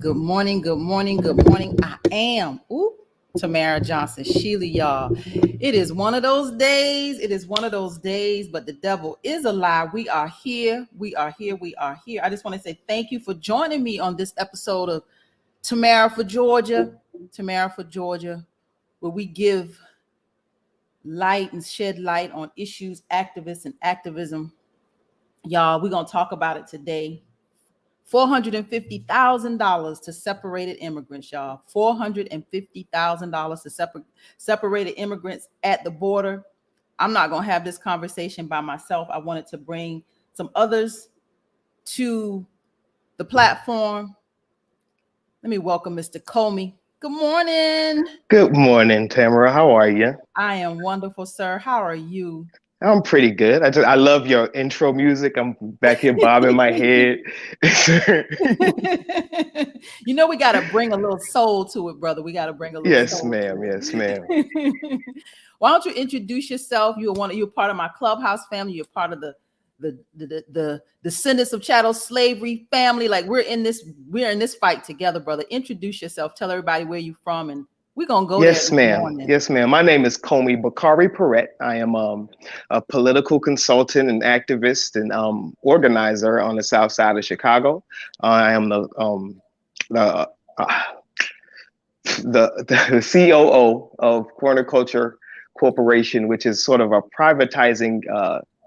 Good morning, good morning, good morning. I am Tamara Johnson, Shealey, y'all. It is one of those days. It is one of those days, but the devil is a lie. We are here. We are here. We are here. I just want to say thank you for joining me on this episode of Tamara for Georgia. Tamara for Georgia, where we give light and shed light on issues, activists, and activism. Y'all, we're going to talk about it today. $450,000 to separated immigrants, y'all. $450,000 to separated immigrants at the border. I'm not going to have this conversation by myself. I wanted to bring some others to the platform. Let me welcome Mr. Comey. Good morning. Good morning, Tamara. How are you? I am wonderful, sir. How are you? I'm pretty good. I love your intro music. I'm back here bobbing my head. You know, we got to bring a little soul to it, brother. We got to bring a little Yes, soul ma'am. to it. Yes, ma'am. Why don't you introduce yourself? You're part of my clubhouse family. You're part of the descendants of chattel slavery family. Like we're in this fight together, brother. Introduce yourself. Tell everybody where you're from, and we're gonna go Yes, there this ma'am. morning. Yes, ma'am. My name is Comey Bakari Perret. I am a political consultant and activist and organizer on the South Side of Chicago. I am the the COO of Corner Culture Corporation, which is sort of a privatizing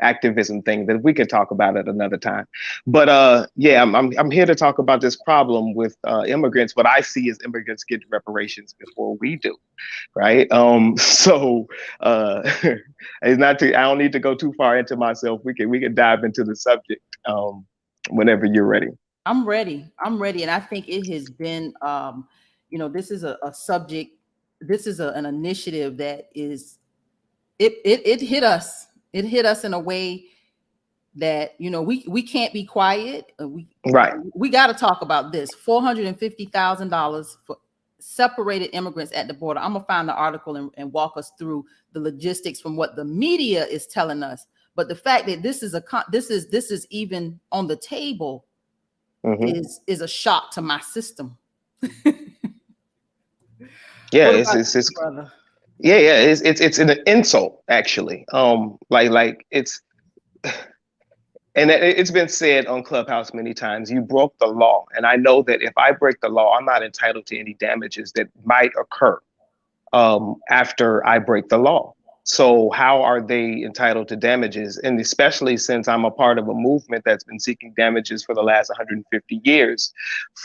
activism thing that we could talk about at another time. But yeah, I'm here to talk about this problem with immigrants. What I see is immigrants get reparations before we do, right? So it's not to. I don't need to go too far into myself. We can dive into the subject whenever you're ready. I'm ready, and I think it has been. This is a subject. This is an initiative that is. It hit us. It hit us in a way that we can't be quiet. We got to talk about this. $450,000 for separated immigrants at the border. I'm gonna find the article and walk us through the logistics from what the media is telling us. But the fact that this is even on the table is a shock to my system. Yeah, it's brother? Yeah, it's an insult actually. Like it's, and it's been said on Clubhouse many times. You broke the law, and I know that if I break the law, I'm not entitled to any damages that might occur after I break the law. So how are they entitled to damages? And especially since I'm a part of a movement that's been seeking damages for the last 150 years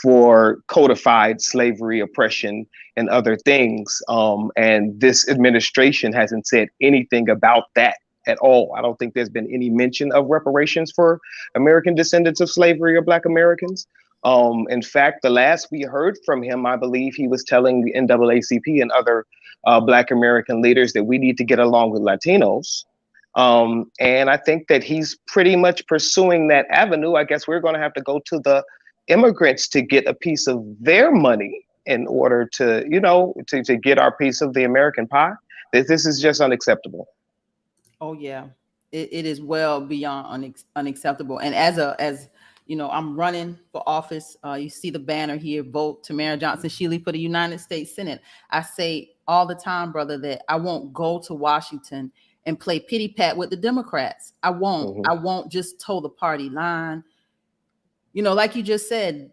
for codified slavery, oppression, and other things. And this administration hasn't said anything about that at all. I don't think there's been any mention of reparations for American descendants of slavery or Black Americans. In fact, the last we heard from him, I believe he was telling the NAACP and other Black American leaders that we need to get along with Latinos. And I think that he's pretty much pursuing that avenue. I guess we're going to have to go to the immigrants to get a piece of their money in order to, to get our piece of the American pie. This is just unacceptable. Oh, yeah, it is well beyond unacceptable. And as I'm running for office. You see the banner here, vote Tamara Johnson Shealey for the United States Senate. I say all the time, brother, that I won't go to Washington and play pity pat with the Democrats. I won't. I won't just toe the party line. Like you just said,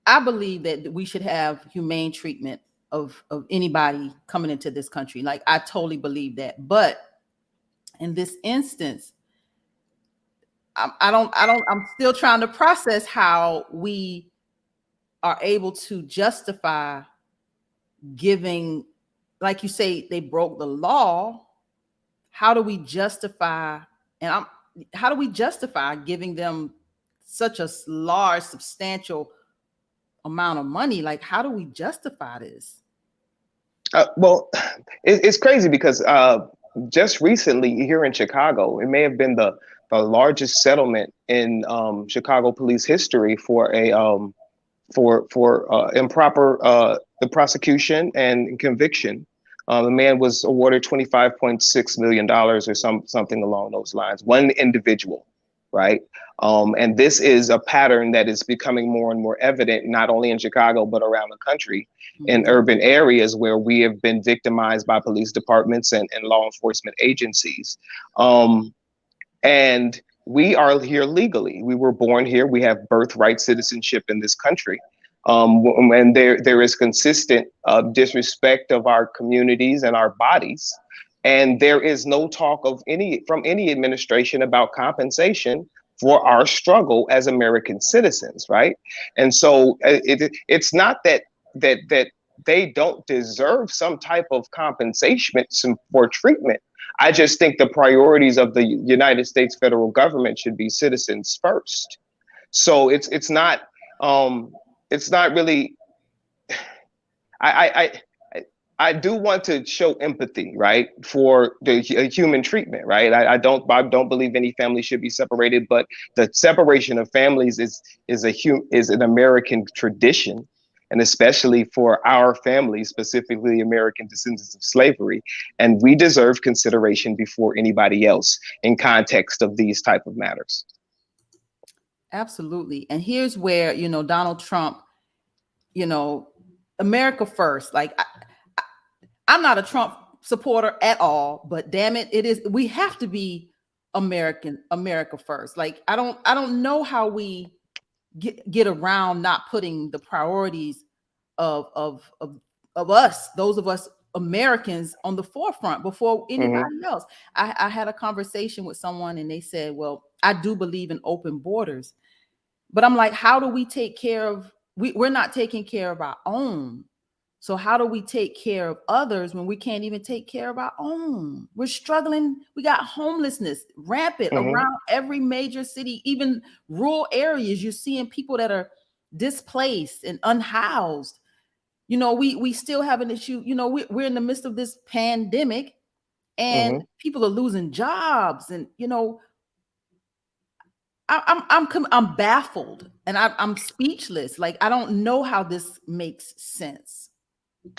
I believe that we should have humane treatment of anybody coming into this country. Like, I totally believe that. But in this instance, I'm still trying to process how we are able to justify giving, like you say, they broke the law. How do we justify, how do we justify giving them such a large, substantial amount of money? Like, how do we justify this? Well, it's crazy because just recently here in Chicago, it may have been the largest settlement in Chicago police history for a improper prosecution and conviction. The man was awarded $25.6 million or something along those lines. One individual, right? And this is a pattern that is becoming more and more evident, not only in Chicago, but around the country, in urban areas where we have been victimized by police departments and law enforcement agencies. And we are here legally. We were born here. We have birthright citizenship in this country. And there is consistent disrespect of our communities and our bodies. And there is no talk of from any administration about compensation for our struggle as American citizens, right? And so it's not that they don't deserve some type of compensation for treatment. I just think the priorities of the United States federal government should be citizens first. So it's not really. I do want to show empathy, right, for the human treatment, right? I don't believe any family should be separated, but the separation of families is an American tradition, and especially for our families, specifically American descendants of slavery, and we deserve consideration before anybody else in context of these type of matters. Absolutely. And here's where, Donald Trump, America first. Like, I'm not a Trump supporter at all, but damn it, we have to be America first. Like, I don't know how we get around not putting the priorities of us, those of us Americans, on the forefront before anybody else. I had a conversation with someone and they said, well, I do believe in open borders, but I'm like, how do we take care of, we're not taking care of our own. So how do we take care of others when we can't even take care of our own? We're struggling. We got homelessness rampant around every major city, even rural areas. You're seeing people that are displaced and unhoused. We still have an issue. We're in the midst of this pandemic and people are losing jobs. And, I'm baffled and I'm speechless. Like, I don't know how this makes sense.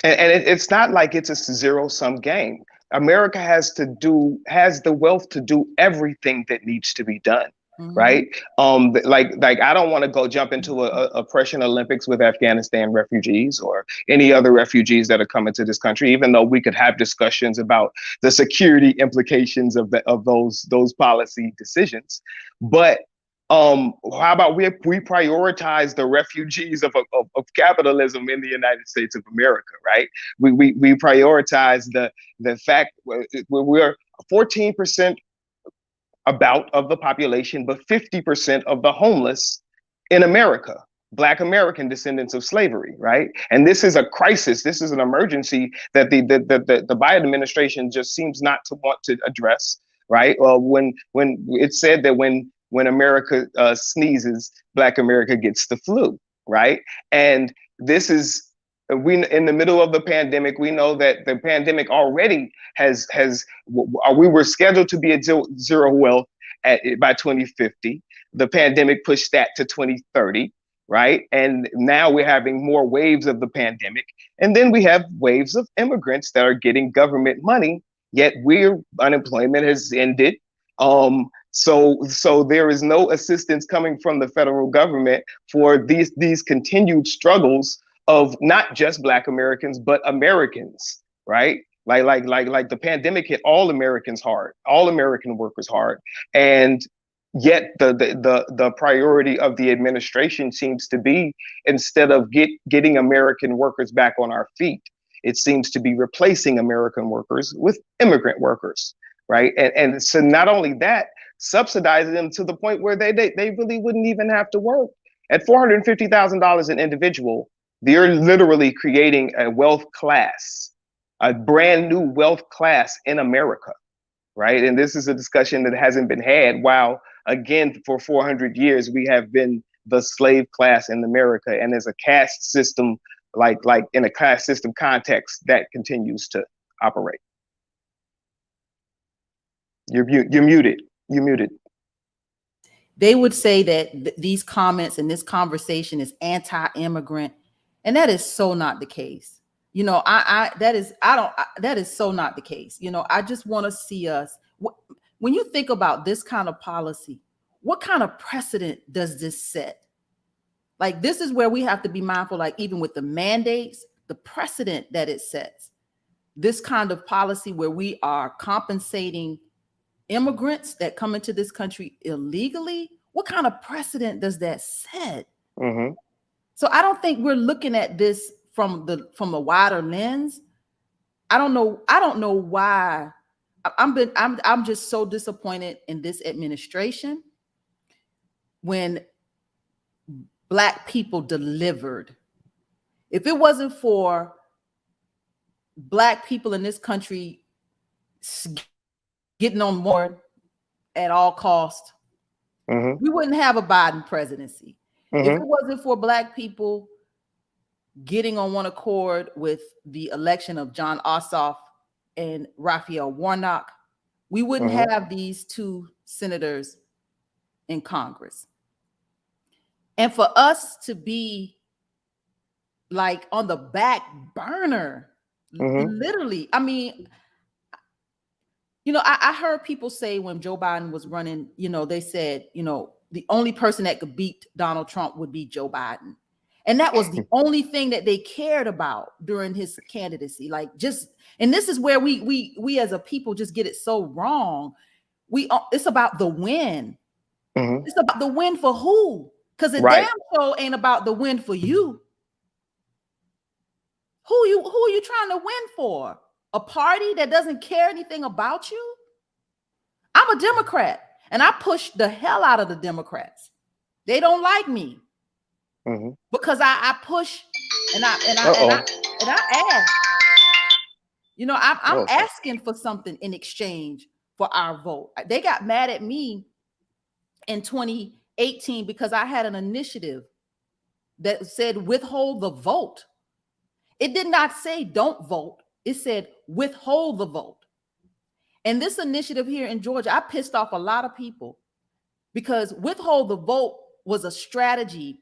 And it's not like it's a zero-sum game. America has the wealth to do everything that needs to be done, right? Like I don't want to go jump into a oppression Olympics with Afghanistan refugees or any other refugees that are coming to this country, even though we could have discussions about the security implications of those policy decisions. But how about we prioritize the refugees of capitalism in the United States of America, right? We prioritize the fact we're 14% about of the population, but 50% of the homeless in America, Black American descendants of slavery, right? And this is a crisis. This is an emergency that the Biden administration just seems not to want to address, right? When it's said that when America sneezes, Black America gets the flu, right? And this is, in the middle of the pandemic, we know that the pandemic already we were scheduled to be at zero wealth by 2050. The pandemic pushed that to 2030, right? And now we're having more waves of the pandemic. And then we have waves of immigrants that are getting government money, yet unemployment has ended. So there is no assistance coming from the federal government for these continued struggles of not just Black Americans, but Americans, right? Like the pandemic hit all Americans hard, all American workers hard. And yet the priority of the administration seems to be, instead of getting American workers back on our feet, it seems to be replacing American workers with immigrant workers, right? And so not only that, subsidizing them to the point where they really wouldn't even have to work. At $450,000 an individual, they're literally creating a wealth class, a brand new wealth class in America, right? And this is a discussion that hasn't been had, while, again, for 400 years, we have been the slave class in America. And as a caste system, like in a caste system context, that continues to operate. You're muted. You're muted. They would say that these comments and this conversation is anti-immigrant, and that is so not the case. That is so not the case. I just want to see us, when you think about this kind of policy, what kind of precedent does this set? Like, this is where we have to be mindful, like even with the mandates, the precedent that it sets. This kind of policy where we are compensating immigrants that come into this country illegally, what kind of precedent does that set? Mm-hmm. So I don't think we're looking at this from a wider lens. I don't know why. I'm just so disappointed in this administration when Black people delivered. If it wasn't for Black people in this country getting on board at all cost, we wouldn't have a Biden presidency. If it wasn't for Black people getting on one accord with the election of John Ossoff and Raphael Warnock, we wouldn't have these two senators in Congress. And for us to be like on the back burner, literally, I mean, you know, I heard people say when Joe Biden was running, you know, they said, you know, the only person that could beat Donald Trump would be Joe Biden. And that was the only thing that they cared about during his candidacy. Like, just, and this is where we as a people just get it so wrong. It's about the win. It's about the win for who? Because the damn show ain't about the win for you. Who are you trying to win for? A party that doesn't care anything about you? I'm a Democrat, and I push the hell out of the Democrats. They don't like me because I push and I ask. You know, I'm asking for something in exchange for our vote. They got mad at me in 2018 because I had an initiative that said withhold the vote. It did not say don't vote. It said withhold the vote. And this initiative here in Georgia, I pissed off a lot of people because withhold the vote was a strategy.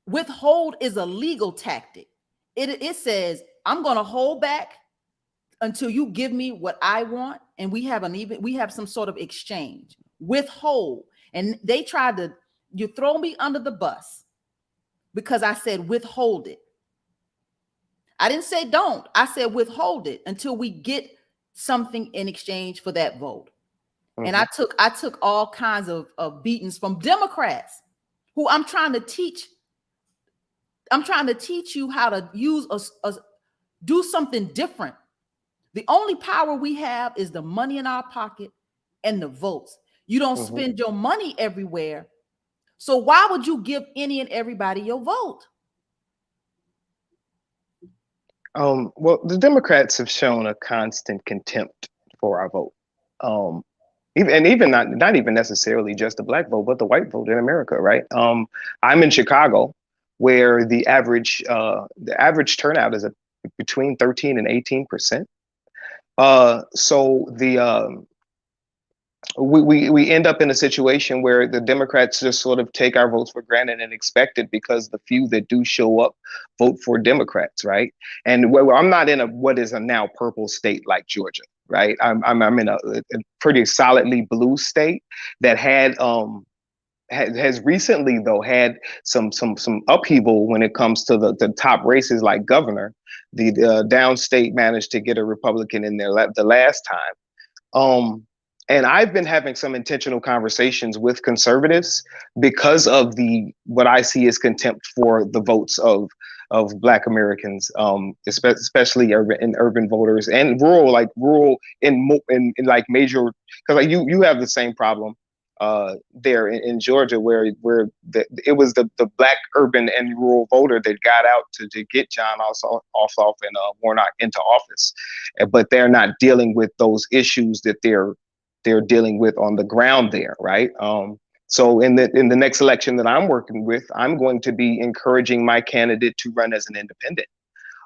Withhold is a legal tactic. It says, I'm going to hold back until you give me what I want, and we have some sort of exchange. Withhold. And they tried to, you throw me under the bus because I said withhold it. I didn't say don't. I said withhold it until we get something in exchange for that vote. And I took all kinds of beatings from Democrats who I'm trying to teach you how to use do something different. The only power we have is the money in our pocket and the votes. You don't spend your money everywhere. So why would you give any and everybody your vote? Well, the Democrats have shown a constant contempt for our vote. Even not even necessarily just the Black vote, but the white vote in America, right? I'm in Chicago, where the average turnout is between 13 and 18%. So we end up in a situation where the Democrats just sort of take our votes for granted and expect it because the few that do show up vote for Democrats, right? And I'm not in what is a now purple state like Georgia, right? I'm in a pretty solidly blue state that has recently though had some upheaval when it comes to the top races like governor. The downstate managed to get a Republican in there the last time. And I've been having some intentional conversations with conservatives because of what I see as contempt for the votes of Black Americans, especially urban voters and rural in like major, because like you have the same problem there in Georgia where it was the Black urban and rural voter that got out to get John Ossoff and Warnock into office, but they're not dealing with those issues that they're dealing with on the ground there, right? So in the next election that I'm working with, I'm going to be encouraging my candidate to run as an independent.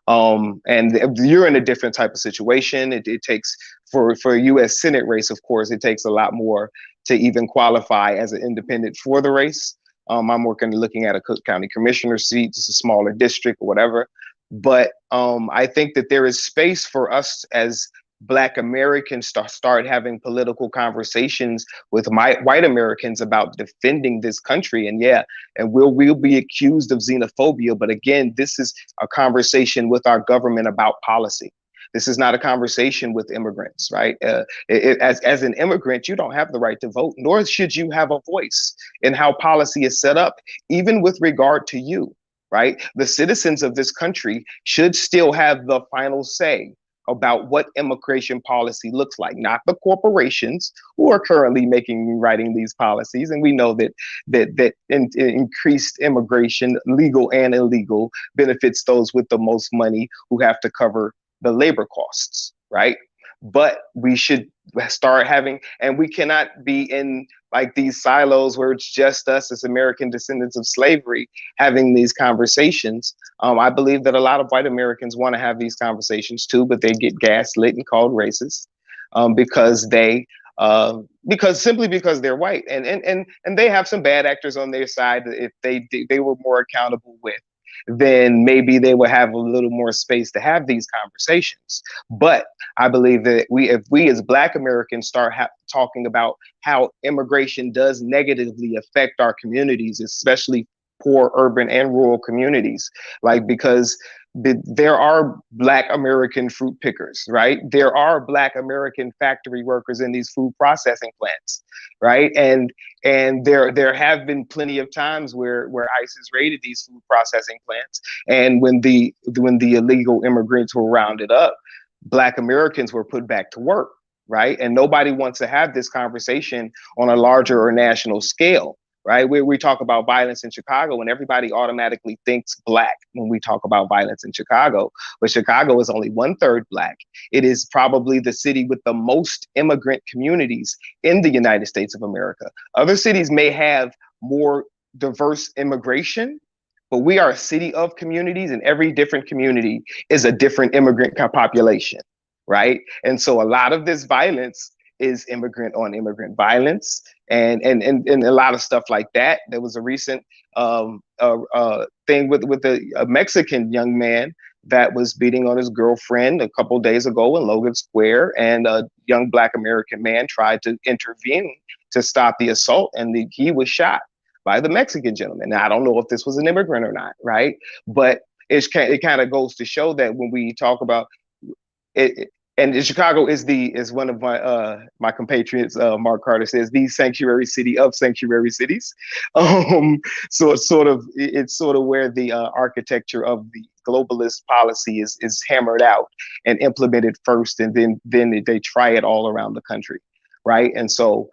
And you're in a different type of situation. It takes for a U.S. Senate race, of course, it takes a lot more to even qualify as an independent for the race. I'm looking at a Cook County Commissioner seat, it's a smaller district or whatever. But I think that there is space for us as Black Americans start having political conversations with white Americans about defending this country. And yeah, and we'll be accused of xenophobia. But again, this is a conversation with our government about policy. This is not a conversation with immigrants, right? As an immigrant, you don't have the right to vote, nor should you have a voice in how policy is set up, even with regard to you, right? The citizens of this country should still have the final say about what immigration policy looks like, not the corporations who are currently writing these policies. And we know that increased immigration, legal and illegal, benefits those with the most money who have to cover the labor costs, right? But we should start having, and we cannot be in like these silos where it's just us as American descendants of slavery having these conversations. I believe that a lot of white Americans want to have these conversations too, but they get gaslit and called racist because simply because they're white, and they have some bad actors on their side. If they were more accountable with, then maybe they would have a little more space to have these conversations. But I believe that if we as Black Americans start talking about how immigration does negatively affect our communities, especially poor urban and rural communities, like because there are Black American fruit pickers, right? There are Black American factory workers in these food processing plants, right? And there have been plenty of times where ICE has raided these food processing plants, and when the illegal immigrants were rounded up, Black Americans were put back to work, right? And nobody wants to have this conversation on a larger or national scale, right? We talk about violence in Chicago and everybody automatically thinks Black when we talk about violence in Chicago, but Chicago is only 1/3 Black. It is probably the city with the most immigrant communities in the United States of America. Other cities may have more diverse immigration, but we are a city of communities, and every different community is a different immigrant population, right? And so a lot of this violence is immigrant on immigrant violence, and a lot of stuff like that. There was a recent thing with a Mexican young man that was beating on his girlfriend a couple days ago in Logan Square, and a young Black American man tried to intervene to stop the assault, and he was shot by the Mexican gentleman. Now, I don't know if this was an immigrant or not, right? But it kind of goes to show that when we talk about it, and Chicago is one of my compatriots, Mark Carter says, the sanctuary city of sanctuary cities. So it's sort of where the architecture of the globalist policy is hammered out and implemented first, and then they try it all around the country, right? And so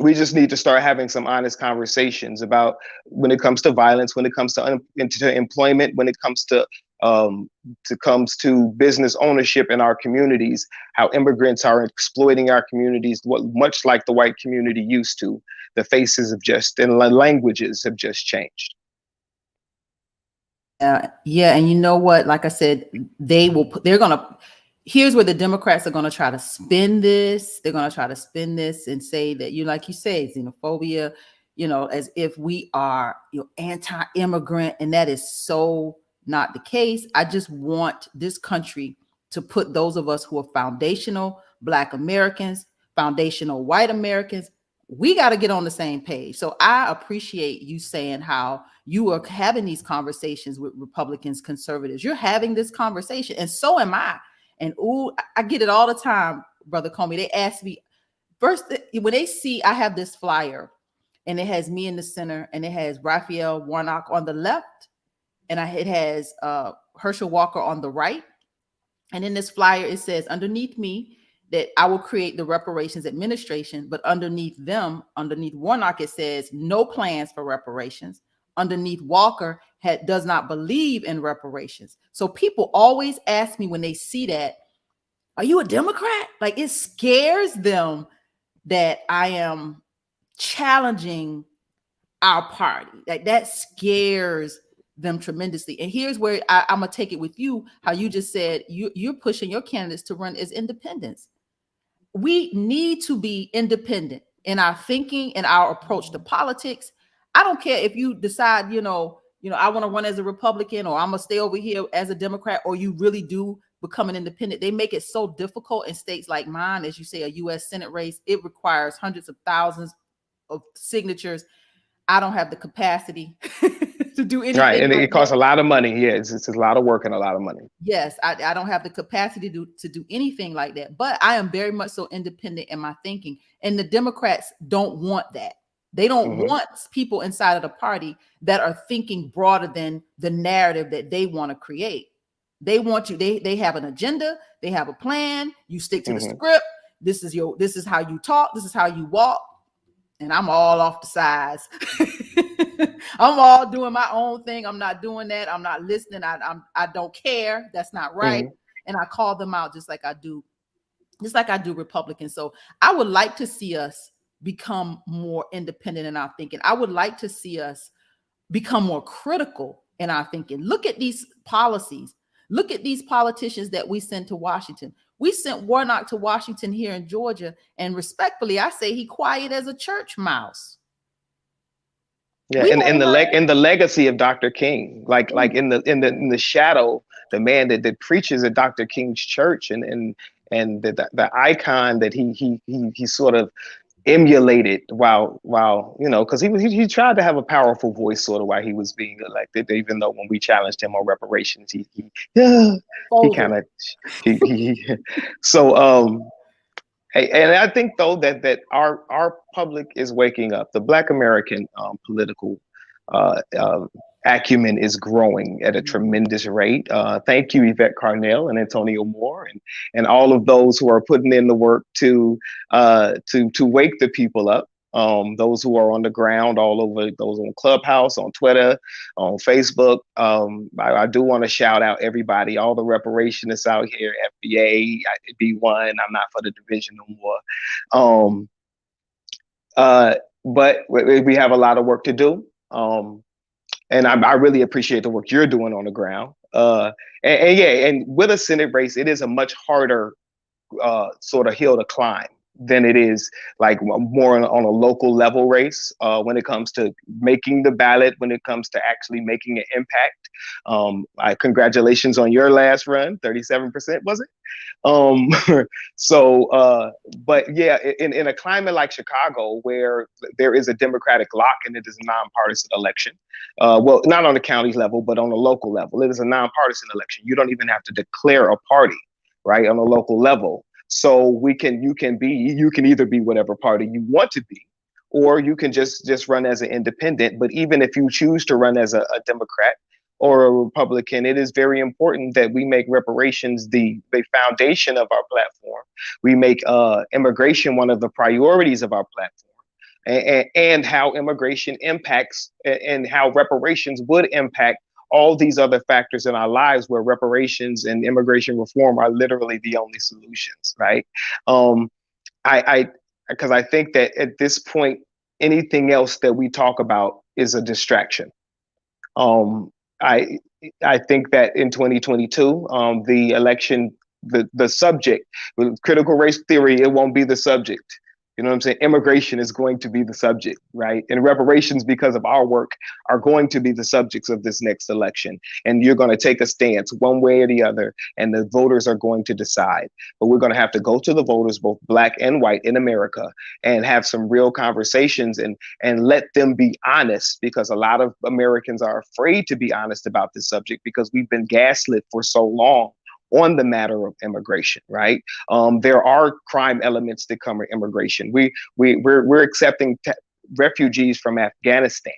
we just need to start having some honest conversations about when it comes to violence, when it comes to employment, when it comes to business ownership in our communities, how immigrants are exploiting our communities, much like the white community used to. The faces and languages have just changed. Yeah, and you know what? Like I said, here's where the Democrats are going to try to spin this. They're going to try to spin this and say that like you say, xenophobia, as if we are anti-immigrant, and that is so not the case. I just want this country to put those of us who are foundational Black Americans, foundational white Americans, we got to get on the same page. So I appreciate you saying how you are having these conversations with Republicans, conservatives. You're having this conversation, and so am I. And I get it all the time, Brother Comey. They ask me first when they see I have this flyer, and it has me in the center, and it has Raphael Warnock on the left, and it has Herschel Walker on the right. And in this flyer, it says underneath me that I will create the reparations administration, but underneath Warnock, it says no plans for reparations. Underneath Walker does not believe in reparations. So people always ask me when they see that, are you a Democrat? Like, it scares them that I am challenging our party. Like, that scares them tremendously. And here's where I'm gonna take it with you, how you just said you're pushing your candidates to run as independents. We need to be independent in our thinking and our approach to politics. I don't care if you decide, I want to run as a Republican, or I'm gonna stay over here as a Democrat, or you really do becoming independent. They make it so difficult in states like mine, as you say, a U.S. Senate race. It requires hundreds of thousands of signatures. I don't have the capacity to do anything. Right, and like it costs that. a lot of money. Yeah, it's a lot of work and a lot of money. Yes, I don't have the capacity to do anything like that. But I am very much so independent in my thinking. And the Democrats don't want that. They don't want people inside of the party that are thinking broader than the narrative that they want to create. They want you, they have an agenda, they have a plan, you stick to the script. This is how you talk, this is how you walk. And I'm all off the sides. I'm all doing my own thing. I'm not doing that. I'm not listening. I don't care. That's not right. And I call them out just like I do Republicans. So I would like to see us become more independent in our thinking. I would like to see us become more critical in our thinking. Look at these policies. Look at these politicians that we send to Washington. We sent Warnock to Washington here in Georgia, and respectfully, I say he quiet as a church mouse. Yeah, and the legacy of Dr. King, like in the shadow, the man that preaches at Dr. King's church, and the icon that he sort of emulated while because he tried to have a powerful voice sort of while he was being elected, even though when we challenged him on reparations, he kind of so and I think though that our public is waking up. The Black American political acumen is growing at a tremendous rate. Thank you, Yvette Carnell and Antonio Moore, and all of those who are putting in the work to wake the people up. Those who are on the ground all over, those on Clubhouse, on Twitter, on Facebook. I do want to shout out everybody, all the reparationists out here, FBA, B1. I'm not for the division no more. But we have a lot of work to do. And I really appreciate the work you're doing on the ground. And with a Senate race, it is a much harder sort of hill to climb than it is like more on a local level race when it comes to making the ballot, when it comes to actually making an impact. Congratulations on your last run, 37%, was it? But yeah, in a climate like Chicago, where there is a Democratic lock and it is a nonpartisan election, well, not on the county level, but on a local level, it is a nonpartisan election. You don't even have to declare a party, right, on a local level. So you can either be whatever party you want to be, or you can just run as an independent. But even if you choose to run as a Democrat or a Republican, it is very important that we make reparations the foundation of our platform. We make immigration one of the priorities of our platform, and how immigration impacts and how reparations would impact all these other factors in our lives, where reparations and immigration reform are literally the only solutions, right? Because I think that at this point, anything else that we talk about is a distraction. I think that in 2022, the election, the subject, with critical race theory, it won't be the subject. You know what I'm saying? Immigration is going to be the subject, right? And reparations, because of our work, are going to be the subjects of this next election. And you're going to take a stance one way or the other, and the voters are going to decide. But we're going to have to go to the voters, both Black and white in America, and have some real conversations and let them be honest, because a lot of Americans are afraid to be honest about this subject because we've been gaslit for so long on the matter of immigration, right? There are crime elements that come with immigration. We're accepting refugees from Afghanistan,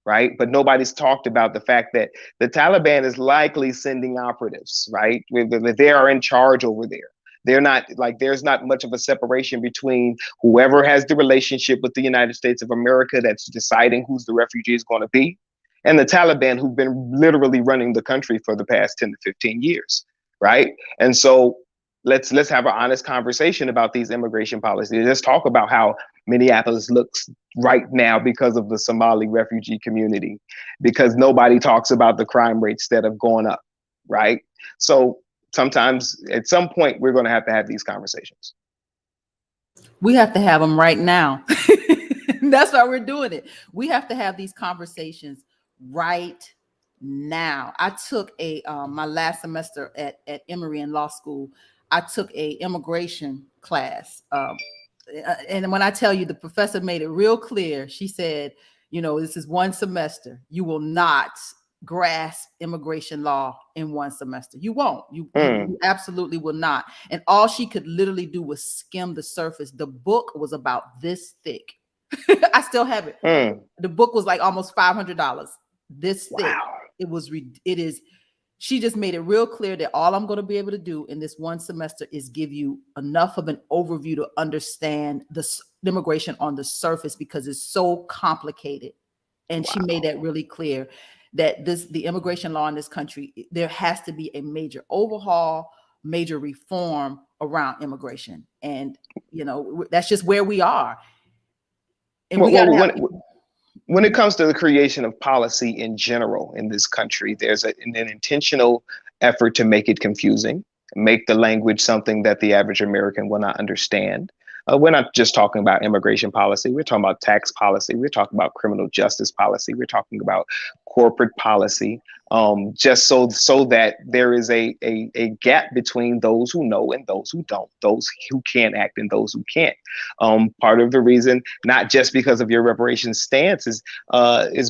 right? But nobody's talked about the fact that the Taliban is likely sending operatives, right? They are in charge over there. They're not like, there's not much of a separation between whoever has the relationship with the United States of America that's deciding who's the refugee is going to be, and the Taliban, who've been literally running the country for the past 10 to 15 years. Right. And so let's have an honest conversation about these immigration policies. Let's talk about how Minneapolis looks right now because of the Somali refugee community, because nobody talks about the crime rates that have gone up. Right. So sometimes at some point, we're going to have these conversations. We have to have them right now. That's why we're doing it. We have to have these conversations right now. I took a my last semester at Emory in law school. I took a immigration class, and when I tell you, the professor made it real clear. She said, you know, this is one semester. You will not grasp immigration law in one semester. You won't. You absolutely will not. And all she could literally do was skim the surface. The book was about this thick. I still have it. The book was like almost $500. This thick. Wow. It is. She just made it real clear that all I'm going to be able to do in this one semester is give you enough of an overview to understand the immigration on the surface, because it's so complicated. And she made that really clear, that the immigration law in this country, there has to be a major overhaul, major reform around immigration. And, you know, that's just where we are. And when it comes to the creation of policy in general in this country, there's an intentional effort to make it confusing, make the language something that the average American will not understand. We're not just talking about immigration policy. We're talking about tax policy. We're talking about criminal justice policy. We're talking about corporate policy, just so that there is a gap between those who know and those who don't, those who can act and those who can't. Part of the reason, not just because of your reparations stance, is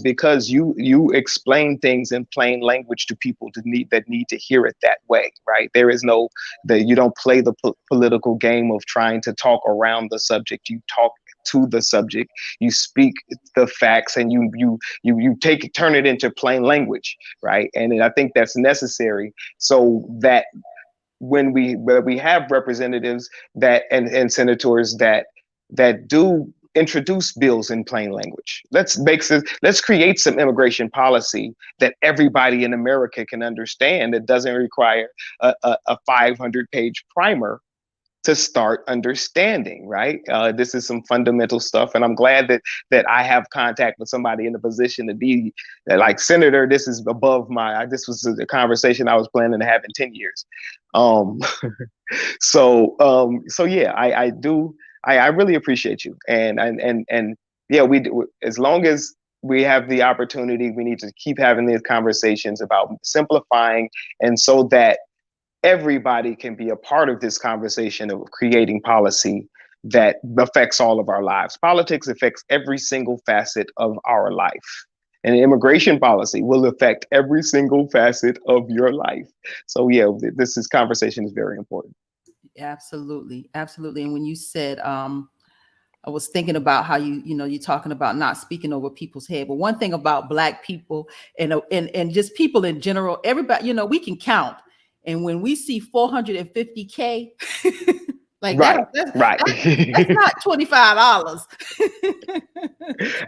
because you explain things in plain language to people that need to hear it that way, right? There is no you don't play the political game of trying to talk around the subject. You talk to the subject, you speak the facts, and you turn it into plain language, right? And I think that's necessary, so that when we have representatives that and senators that do introduce bills in plain language, let's create some immigration policy that everybody in America can understand, that doesn't require a 500-page primer to start understanding, right? This is some fundamental stuff, and I'm glad that I have contact with somebody in a position to be like, Senator, this is above this was a conversation I was planning to have in 10 years. So yeah, I really appreciate you, and yeah, we do. As long as we have the opportunity, we need to keep having these conversations about simplifying, and so that everybody can be a part of this conversation of creating policy that affects all of our lives. Politics affects every single facet of our life, and immigration policy will affect every single facet of your life. So yeah, this conversation is very important. Absolutely. Absolutely. And when you said, I was thinking about how you're talking about not speaking over people's head. But one thing about Black people and just people in general, everybody, we can count. And when we see 450K, like right. That's not $25.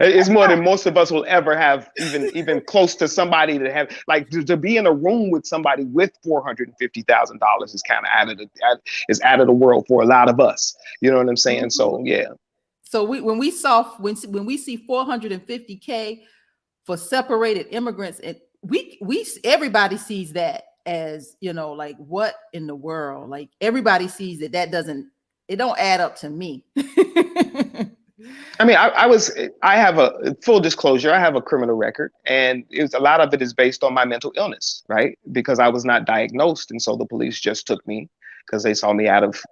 It's more than most of us will ever have, even close to somebody to have, like, to be in a room with somebody with $450,000 is kind of out of the world for a lot of us. You know what I'm saying? So yeah. So when we see 450K for separated immigrants, and everybody sees that as, like, what in the world? Like, everybody sees that it don't add up to me. I mean, I have a full disclosure. I have a criminal record, and a lot of it is based on my mental illness, right? Because I was not diagnosed, and so the police just took me because they saw me out of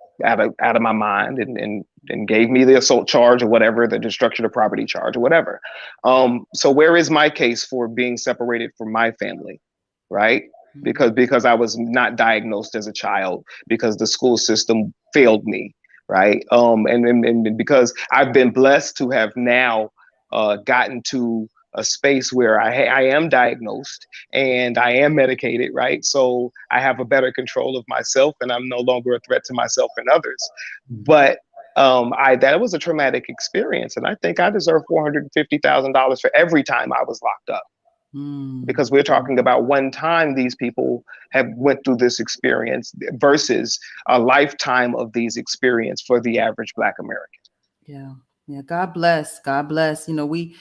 my mind, and gave me the assault charge or whatever, the destruction of property charge or whatever. So where is my case for being separated from my family, right? Because I was not diagnosed as a child, because the school system failed me, right? And because I've been blessed to have now gotten to a space where I am diagnosed and I am medicated, right? So I have a better control of myself, and I'm no longer a threat to myself and others. But that was a traumatic experience, and I think I deserve $450,000 for every time I was locked up. Because we're talking about one time these people have went through this experience versus a lifetime of these experience for the average Black American. Yeah. God bless. We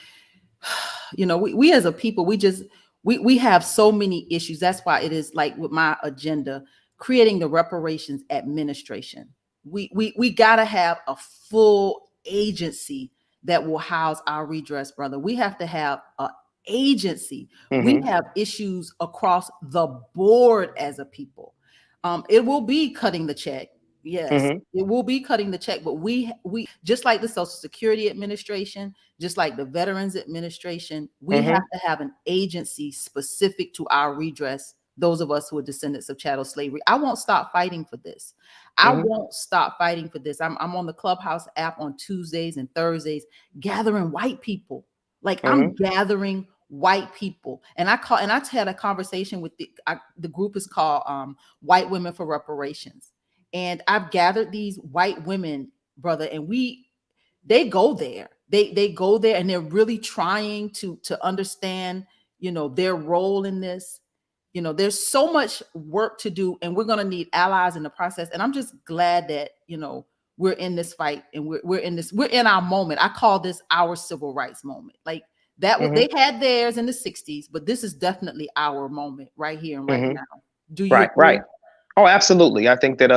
as a people, we have so many issues. That's why it is, like, with my agenda, creating the reparations administration. We gotta have a full agency that will house our redress, brother. We have to have agency. We have issues across the board as a people. It will be cutting the check. Yes, it will be cutting the check, but we just like the Social Security Administration, just like the Veterans Administration, we have to have an agency specific to our redress. Those of us who are descendants of chattel slavery. I won't stop fighting for this. I won't stop fighting for this. I'm on the Clubhouse app on Tuesdays and Thursdays, gathering white people. Like I'm gathering white people, and I had a conversation with the group is called White Women for Reparations, and I've gathered these white women, brother, and they go there. They go there, and they're really trying to understand, their role in this. There's so much work to do, and we're going to need allies in the process. And I'm just glad that, we're in this fight, and we're in our moment. I call this our civil rights moment. Like that, they had theirs in the 60s, but this is definitely our moment right here and right now. Do you agree? Right. Oh, absolutely. I think that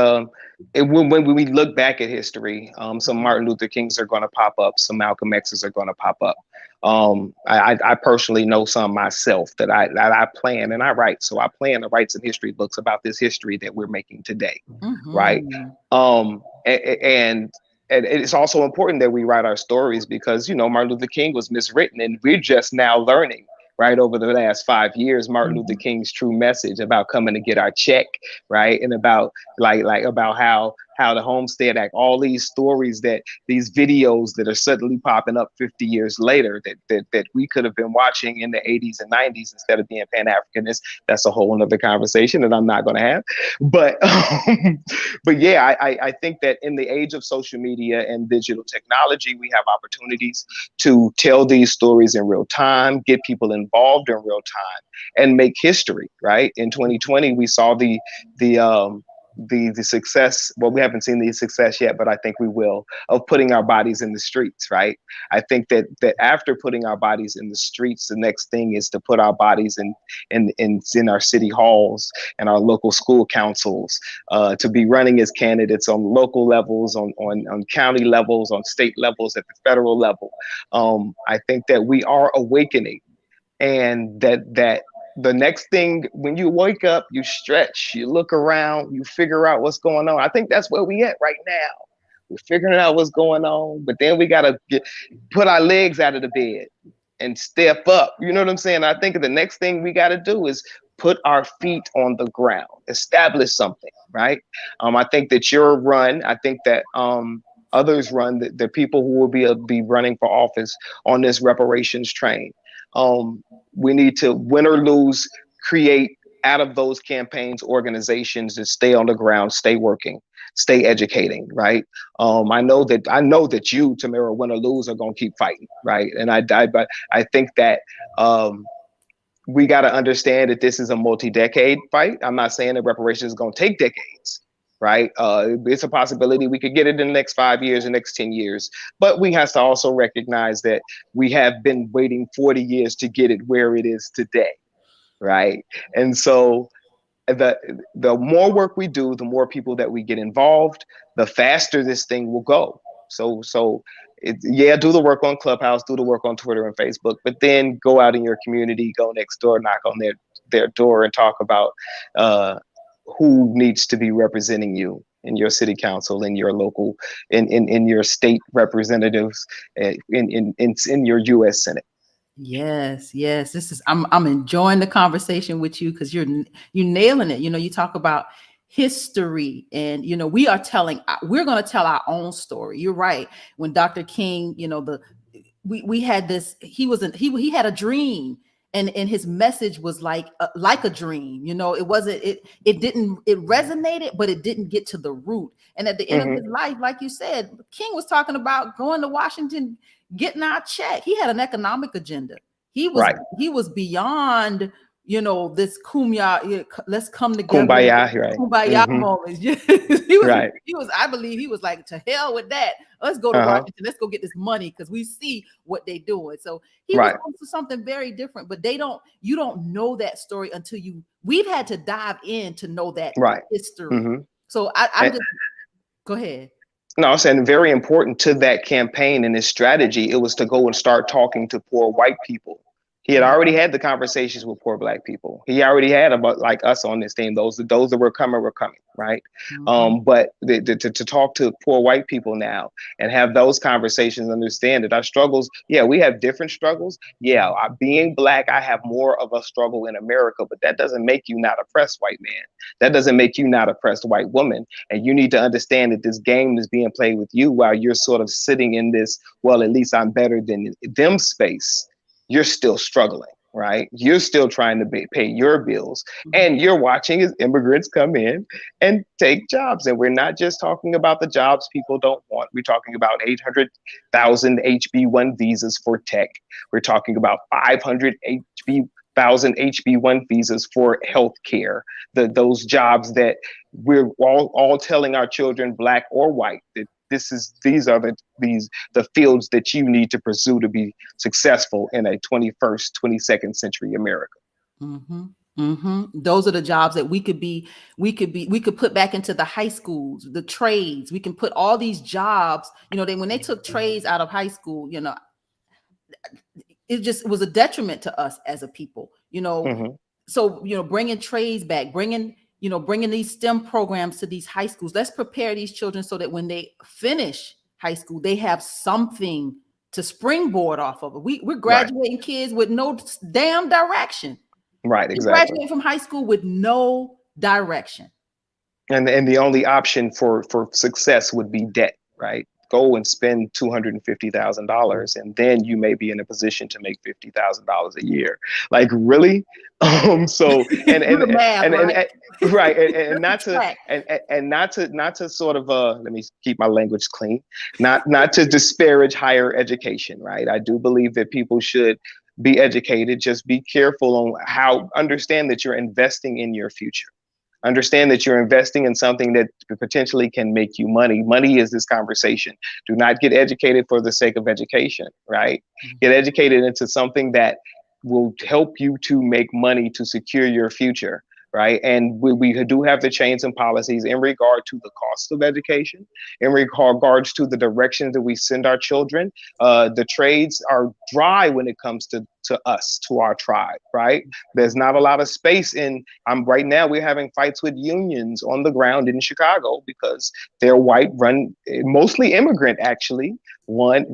when we look back at history, some Martin Luther Kings are going to pop up, some Malcolm X's are going to pop up. I personally know some myself that I plan and I write. So I plan to write some history books about this history that we're making today, right? And it's also important that we write our stories because, Martin Luther King was miswritten, and we're just now learning. Right, over the last 5 years, Martin Luther King's true message about coming to get our check, right, and about about how the Homestead Act, all these stories, these videos that are suddenly popping up 50 years later that we could have been watching in the 80s and 90s instead of being Pan-Africanist. That's a whole other conversation that I'm not going to have. But yeah, I think that in the age of social media and digital technology, we have opportunities to tell these stories in real time, get people involved in real time, and make history. Right, in 2020, we saw the success. Well, we haven't seen the success yet, but I think we will, of putting our bodies in the streets. Right. I think that after putting our bodies in the streets, the next thing is to put our bodies in our city halls and our local school councils, to be running as candidates on local levels, on county levels, on state levels, at the federal level. I think that we are awakening, and that the next thing, when you wake up, you stretch, you look around, you figure out what's going on. I think that's where we at right now. We're figuring out what's going on, but then we got to put our legs out of the bed and step up. You know what I'm saying? I think the next thing we got to do is put our feet on the ground, establish something, right? I think that your run, I think that others run, the people who will be running for office on this reparations train. We need to, win or lose, create out of those campaigns organizations that stay on the ground, stay working, stay educating, right? I know that you, Tamara, win or lose, are going to keep fighting, right? And I think that we got to understand that this is a multi-decade fight. I'm not saying that reparations is going to take decades. Right. It's a possibility we could get it in the next 5 years, the next 10 years. But we have to also recognize that we have been waiting 40 years to get it where it is today. Right. And so the more work we do, the more people that we get involved, the faster this thing will go. So do the work on Clubhouse, do the work on Twitter and Facebook, but then go out in your community, go next door, knock on their door and talk about who needs to be representing you in your city council, in your local, in your state representatives, in your U.S. Senate. Yes. This is I'm enjoying the conversation with you because you're nailing it. You talk about history, and we're going to tell our own story. You're right. When Dr. King, we had this. He had a dream. And his message was like a dream, it wasn't, it resonated, but it didn't get to the root. And at the end of his life, like you said, King was talking about going to Washington, getting our check. He had an economic agenda. He was beyond, this kumbaya, let's come together. Kumbaya, right? Kumbaya moments. He was, I believe he was like, to hell with that. Let's go to Washington. Let's go get this money because we see what they're doing. So he was on to something very different, but you don't know that story until we've had to dive in to know that history. So I'm just, go ahead. No, I'm saying very important to that campaign and his strategy. It was to go and start talking to poor white people. He had already had the conversations with poor Black people. He already had about like us on this team. Those that were coming, right? But to talk to poor white people now and have those conversations, understand that our struggles, yeah, we have different struggles. Yeah, being Black, I have more of a struggle in America, but that doesn't make you not oppressed white man. That doesn't make you not oppressed white woman. And you need to understand that this game is being played with you while you're sort of sitting in this, well, at least I'm better than them space. You're still struggling, right? You're still trying to pay your bills, and you're watching as immigrants come in and take jobs. And we're not just talking about the jobs people don't want. We're talking about 800,000 HB1 visas for tech. We're talking about 500,000 HB1 visas for healthcare. Those jobs that we're all telling our children, Black or white, that these are the fields that you need to pursue to be successful in a 21st, 22nd century America. Those are the jobs that we could put back into the high schools, the trades. We can put all these jobs, when they took trades out of high school, it was a detriment to us as a people, So, bringing trades back, bringing these STEM programs to these high schools. Let's prepare these children so that when they finish high school, they have something to springboard off of. We're graduating kids with no damn direction. Right, exactly. Graduating from high school with no direction. And the only option for success would be debt, right? Go and spend $250,000, and then you may be in a position to make $50,000 a year. Like, really? So and not to sort of let me keep my language clean, not to disparage higher education, right? I do believe that people should be educated. Just be careful on understand that you're investing in your future. Understand that you're investing in something that potentially can make you money. Money is this conversation. Do not get educated for the sake of education, right? Get educated into something that will help you to make money to secure your future, right? And we do have to change some policies in regard to the cost of education, in regards to the directions that we send our children. The trades are dry when it comes to us, to our tribe, right? There's not a lot of space right now we're having fights with unions on the ground in Chicago because they're white run, mostly immigrant actually, run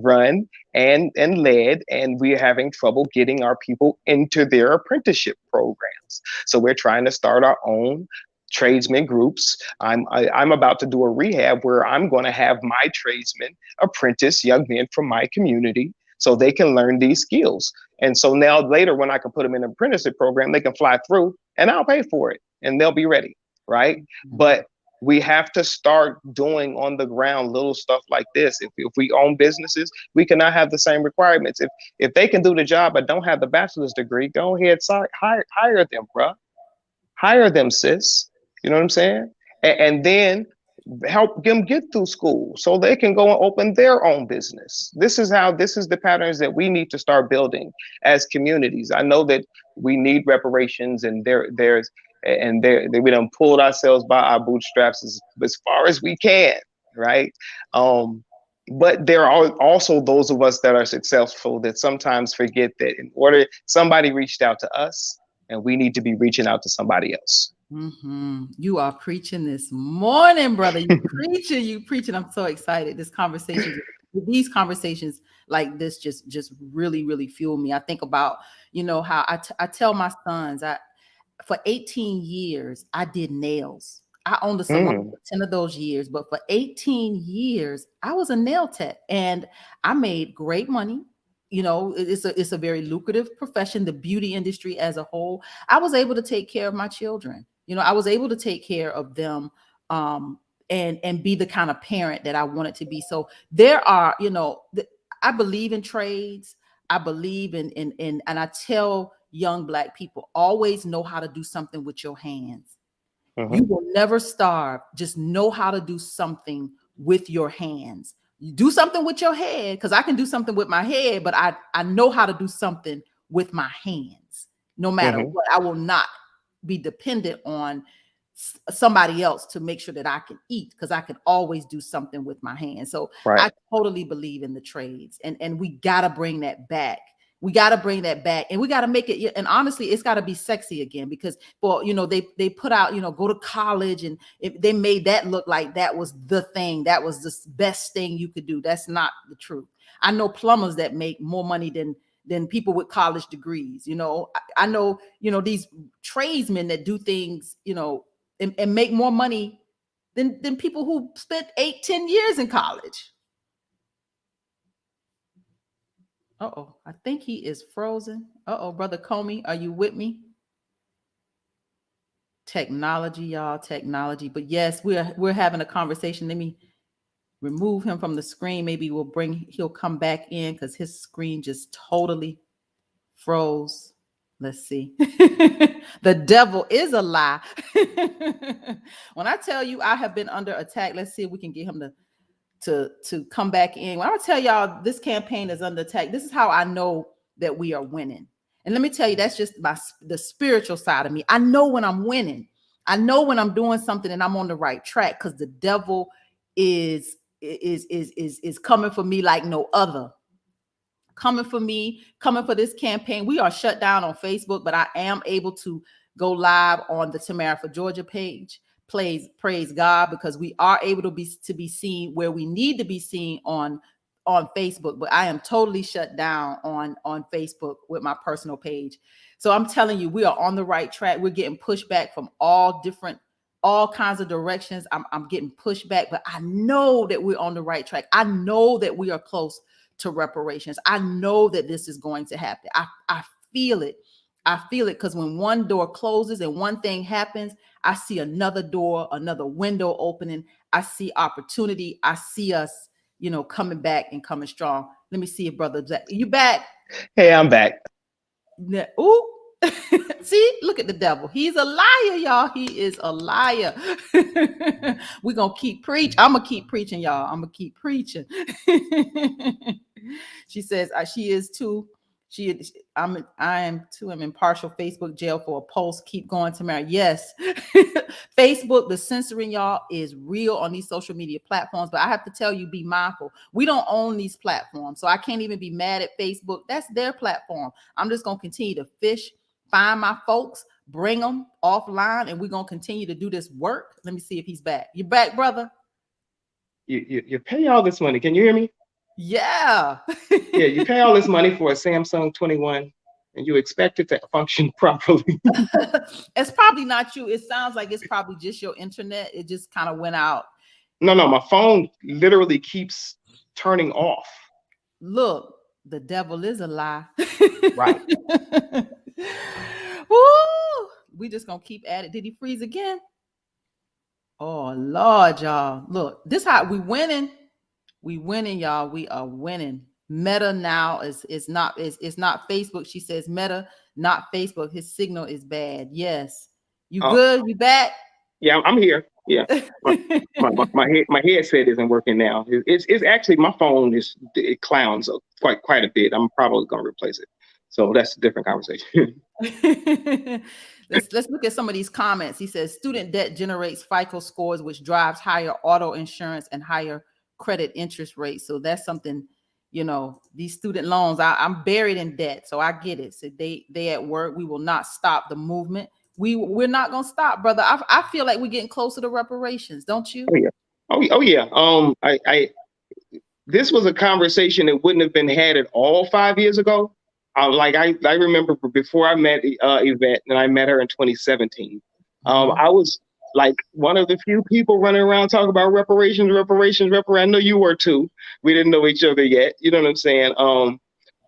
and led, and we're having trouble getting our people into their apprenticeship programs. So we're trying to start our own tradesmen groups. I'm about to do a rehab where I'm going to have my tradesmen apprentice young men from my community so they can learn these skills. And so now later, when I can put them in an apprenticeship program, they can fly through and I'll pay for it and they'll be ready, right? But we have to start doing on the ground little stuff like this. If we own businesses, we cannot have the same requirements. If they can do the job but don't have the bachelor's degree, go ahead, hire them, bro. Hire them, sis. You know what I'm saying? And then help them get through school so they can go and open their own business. This is the patterns that we need to start building as communities. I know that we need reparations, and we done pulled ourselves by our bootstraps as far as we can, right? But there are also those of us that are successful that sometimes forget that somebody reached out to us, and we need to be reaching out to somebody else. You are preaching this morning, brother. You preaching. I'm so excited. These conversations like this just really, really fuel me. I think about, how I tell my sons, for 18 years, I did nails. I owned a salon for 10 of those years, but for 18 years, I was a nail tech and I made great money. It's a very lucrative profession, the beauty industry as a whole. I was able to take care of my children. I was able to take care of them and be the kind of parent that I wanted to be. So there are, I believe in trades. I believe in and I tell young Black people, always know how to do something with your hands. You will never starve. Just know how to do something with your hands. You do something with your head, because I can do something with my head, but I know how to do something with my hands. No matter what, I will not be dependent on somebody else to make sure that I can eat, because I can always do something with my hands. So I totally believe in the trades, and we got to bring that back. We got to bring that back, and we got to make it. And honestly, it's got to be sexy again, because, well, they put out, go to college, and they made that look like that was the thing, that was the best thing you could do. That's not the truth. I know plumbers that make more money than people with college degrees. I know, these tradesmen that do things, and make more money than people who spent 8-10 years in college. Uh-oh, I think he is frozen. Uh-oh, Brother Comey, are you with me? Technology, y'all, technology. But yes, we're having a conversation. Let me remove him from the screen. Maybe he'll come back in, because his screen just totally froze. Let's see. The devil is a lie. When I tell you I have been under attack, let's see if we can get him to come back in. When I tell y'all this campaign is under attack, this is how I know that we are winning. And let me tell you, that's just the spiritual side of me. I know when I'm winning. I know when I'm doing something and I'm on the right track, because the devil is coming for me like no other. Coming for me, coming for this campaign. We are shut down on Facebook, but I am able to go live on the Tamara for Georgia page. Praise God, because we are able to be seen where we need to be seen on Facebook, but I am totally shut down on Facebook with my personal page. So I'm telling you, we are on the right track. We're getting pushback from all kinds of directions. I'm getting pushback, but I know that we're on the right track. I know that we are close to reparations. I know that this is going to happen. I feel it. I feel it, because when one door closes and one thing happens, I see another door, another window opening. I see opportunity. I see us, coming back and coming strong. Let me see if Brother Jack, you back? Hey, I'm back. Ooh. See, look at the devil. He's a liar, y'all. He is a liar. We're going to keep preaching. I'm going to keep preaching, y'all. I'm going to keep preaching. She says she is too. I am too. I'm in partial Facebook jail for a post. Keep going, Tamara. Yes. Facebook, the censoring, y'all, is real on these social media platforms. But I have to tell you, be mindful. We don't own these platforms, so I can't even be mad at Facebook. That's their platform. I'm just going to continue to fish, find my folks, bring them offline, and we're going to continue to do this work. Let me see if he's back. You back, brother? You pay all this money. Can you hear me? Yeah. Yeah, you pay all this money for a Samsung 21 and you expect it to function properly. It's probably not you. It sounds like it's probably just your internet. It just kind of went out. No, my phone literally keeps turning off. Look, the devil is a lie. Right. Woo! We just gonna keep at it. Did he freeze again? Oh Lord, y'all. Look, this how we winning. We winning, y'all. We are winning. Meta now is not Facebook. She says Meta, not Facebook. His signal is bad. Yes. You good? You back? Yeah, I'm here. Yeah. My headset isn't working now. It's actually, my phone it clowns quite a bit. I'm probably gonna replace it. So that's a different conversation. Let's look at some of these comments. He says student debt generates FICO scores, which drives higher auto insurance and higher credit interest rates. So that's something, these student loans, I'm buried in debt. So I get it. So they at work. We will not stop the movement. We're not gonna stop, brother. I feel like we're getting closer to reparations, don't you? Oh yeah. This was a conversation that wouldn't have been had at all 5 years ago. I remember before I met Yvette, and I met her in 2017. I was like one of the few people running around talking about reparations. I know you were too. We didn't know each other yet. You know what I'm saying?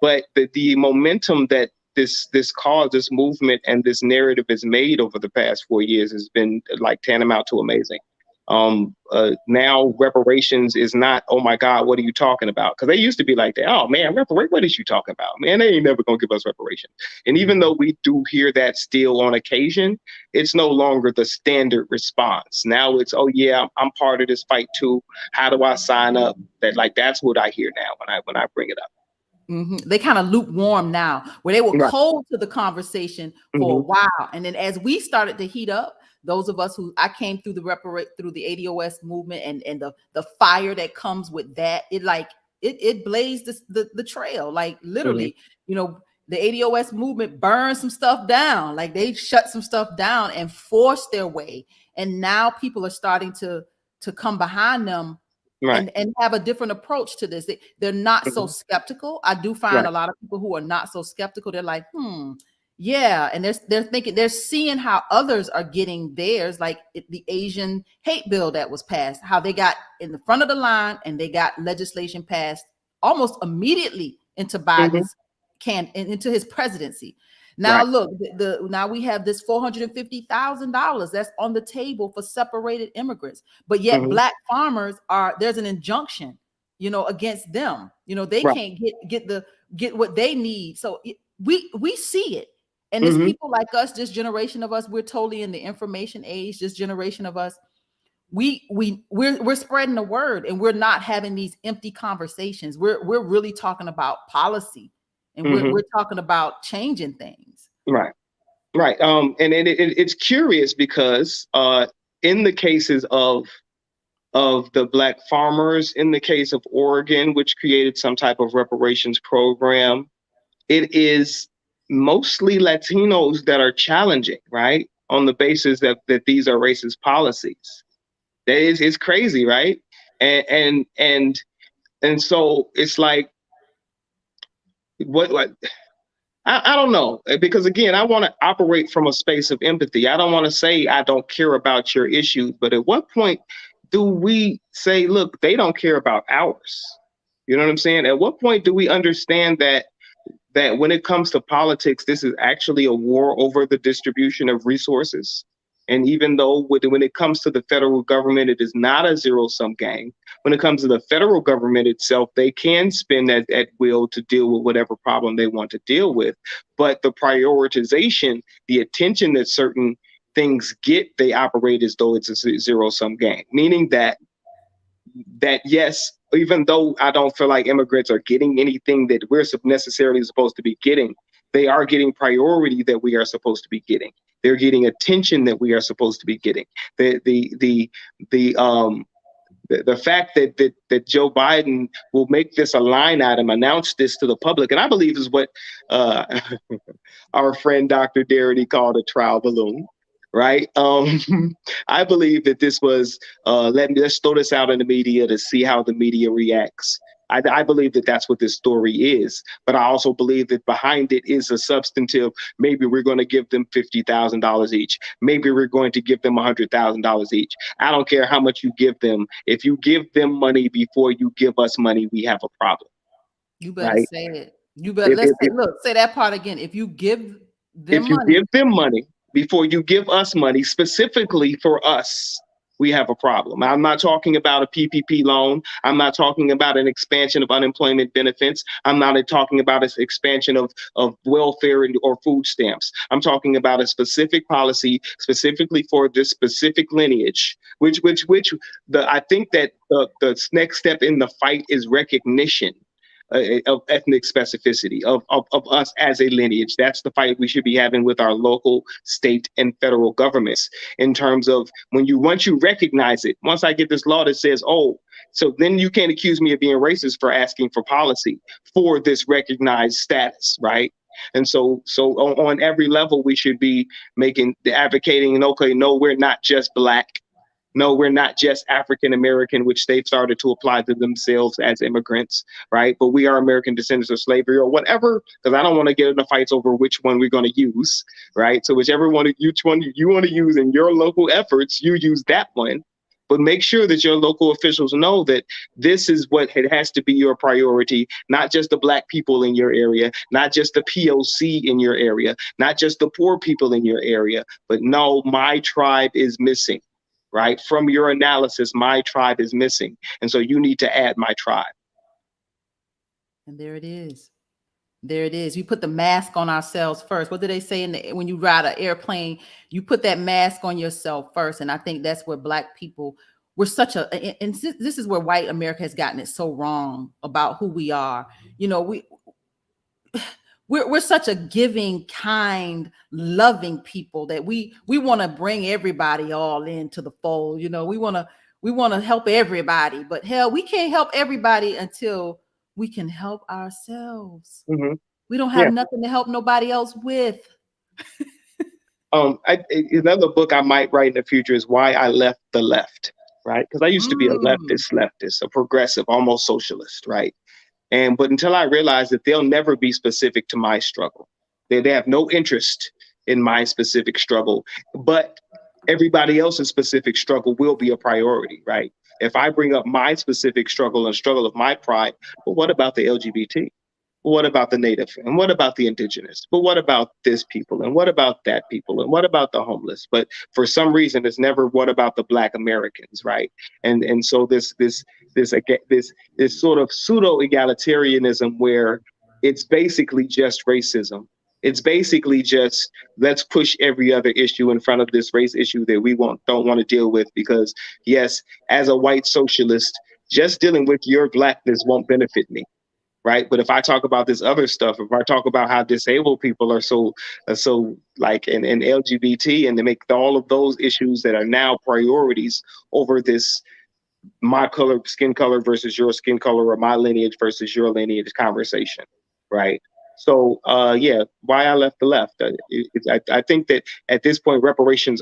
But the momentum that this cause, this movement, and this narrative has made over the past 4 years has been like tantamount to amazing. Now reparations is not, oh my God, what are you talking about? Because they used to be like that. Oh man, what is you talking about? Man, they ain't never gonna give us reparations. And even though we do hear that still on occasion, it's no longer the standard response. Now it's, oh yeah, I'm part of this fight too. How do I sign up? That's what I hear now when I bring it up. Mm-hmm. They kind of lukewarm now, where they were cold to the conversation for a while, and then as we started to heat up, those of us who I came through the ADOS movement and the fire that comes with that, it blazed the trail, like literally, the ADOS movement burned some stuff down. Like they shut some stuff down and forced their way. And now people are starting to come behind them and have a different approach to this. They're not so skeptical. I do find a lot of people who are not so skeptical. They're like, yeah. And they're thinking, they're seeing how others are getting theirs, like the Asian hate bill that was passed, how they got in the front of the line and they got legislation passed almost immediately into Biden's into his presidency. Now look, now we have this $450,000 that's on the table for separated immigrants, but yet Black farmers there's an injunction, against them. They can't get what they need. So we see it, and there's people like us, this generation of us. We're totally in the information age. This generation of us, we're spreading the word, and we're not having these empty conversations. We're really talking about policy. And we're talking about changing things. Right. And it's curious because in the cases of the Black farmers, in the case of Oregon, which created some type of reparations program, it is mostly Latinos that are challenging, right? On the basis that these are racist policies. It's crazy, right? And so it's like, what I don't know, because again, I want to operate from a space of empathy. I don't want to say I don't care about your issues, but at what point do we say, look, they don't care about ours? You know what I'm saying? At what point do we understand that when it comes to politics, this is actually a war over the distribution of resources? And even though when it comes to the federal government, it is not a zero-sum game. When it comes to the federal government itself, they can spend at will to deal with whatever problem they want to deal with. But the prioritization, the attention that certain things get, they operate as though it's a zero-sum game, meaning that yes, even though I don't feel like immigrants are getting anything that we're necessarily supposed to be getting, they are getting priority that we are supposed to be getting. They're getting attention that we are supposed to be getting. The fact that Joe Biden will make this a line item, announce this to the public, and I believe is what our friend Dr. Darity called a trial balloon, right? I believe that this was let's throw this out in the media to see how the media reacts. I believe that that's what this story is, but I also believe that behind it is a substantive. Maybe we're going to give them $50,000 each. Maybe we're going to give them $100,000 each. I don't care how much you give them. If you give them money before you give us money, we have a problem. You better say it. You better say that part again. If you give them money before you give us money, specifically for us, we have a problem. I'm not talking about a PPP loan. I'm not talking about an expansion of unemployment benefits. I'm not talking about an expansion of welfare or food stamps. I'm talking about a specific policy specifically for this specific lineage, which I think that the next step in the fight is recognition of ethnic specificity of us as a lineage. That's the fight we should be having with our local, state, and federal governments in terms of once you recognize it. Once I get this law that says, oh, so then you can't accuse me of being racist for asking for policy for this recognized status, right? And so on every level, we should be advocating, okay, no, we're not just Black. No, we're not just African American, which they've started to apply to themselves as immigrants, right? But we are American descendants of slavery or whatever, because I don't want to get into fights over which one we're going to use, right? So whichever one you want to use in your local efforts, you use that one. But make sure that your local officials know that this is what it has to be your priority, not just the Black people in your area, not just the POC in your area, not just the poor people in your area, but no, my tribe is missing. Right? From your analysis, my tribe is missing. And so you need to add my tribe. And there it is. There it is. We put the mask on ourselves first. What do they say when you ride an airplane? You put that mask on yourself first. And I think that's where Black people, we're and this is where white America has gotten it so wrong about who we are. We're such a giving, kind, loving people that we want to bring everybody all into the fold. We want to help everybody, but hell, we can't help everybody until we can help ourselves. Mm-hmm. We don't have nothing to help nobody else with. Another book I might write in the future is Why I Left the Left, right? Because I used to be a leftist, a progressive, almost socialist, right? But until I realized that they'll never be specific to my struggle, they have no interest in my specific struggle, but everybody else's specific struggle will be a priority, right? If I bring up my specific struggle and struggle of my pride, well, what about the LGBT? What about the native? And what about the indigenous? But what about this people? And what about that people? And what about the homeless? But for some reason, it's never what about the Black Americans, right? And so this sort of pseudo egalitarianism where it's basically just racism. It's basically just let's push every other issue in front of this race issue that we don't want to deal with because yes, as a white socialist, just dealing with your Blackness won't benefit me. Right. But if I talk about this other stuff, if I talk about how disabled people are so like in LGBT and to make all of those issues that are now priorities over this my color, skin color versus your skin color or my lineage versus your lineage conversation. Right. So, why I left the left. I think that at this point, reparations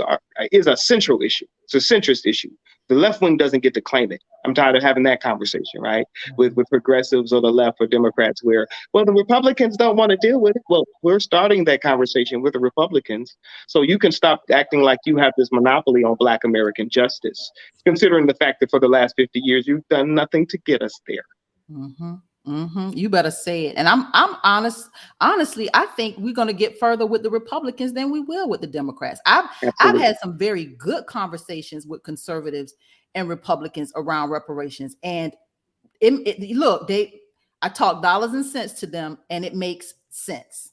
is a central issue. It's a centrist issue. The left wing doesn't get to claim it. I'm tired of having that conversation, right? With progressives or the left or Democrats where, well, the Republicans don't want to deal with it. Well, we're starting that conversation with the Republicans. So you can stop acting like you have this monopoly on Black American justice, considering the fact that for the last 50 years, you've done nothing to get us there. Mm-hmm. Mm-hmm. You better say it. And I'm honest. Honestly, I think we're going to get further with the Republicans than we will with the Democrats. I've had some very good conversations with conservatives and Republicans around reparations. And look, I talk dollars and cents to them, and it makes sense.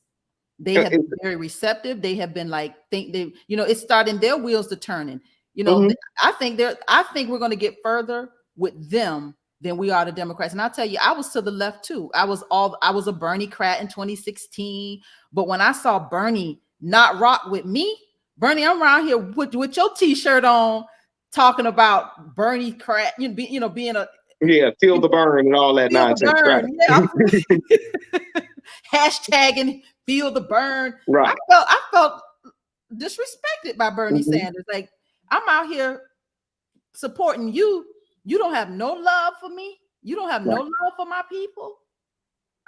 They have been very receptive. They have been like it's starting their wheels to turning. I think we're going to get further with them than we are the Democrats. And I'll tell you, I was to the left too. I was a Bernie-crat in 2016. But when I saw Bernie not rock with me, Bernie, I'm around here with your t-shirt on, talking about Bernie-crat, being a feel the burn and all that nonsense. Right. Yeah, hashtagging feel the burn. Right. I felt disrespected by Bernie Sanders. Like, I'm out here supporting you. You don't have no love for me. You don't have no love for my people.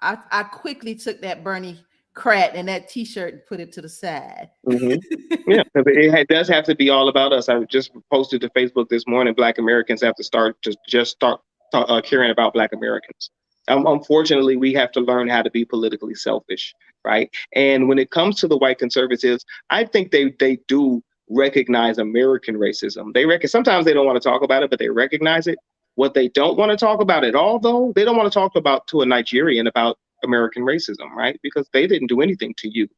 I quickly took that Bernie crat and that t-shirt and put it to the side. Yeah, it does have to be all about us. I just posted to Facebook this morning, Black Americans have to start caring about Black Americans. Unfortunately, we have to learn how to be politically selfish, right? And when it comes to the white conservatives, I think they do recognize American racism. Sometimes they don't want to talk about it, but they recognize it. What they don't want to talk about at all, though, they don't want to talk about to a Nigerian about American racism, right? Because they didn't do anything to you,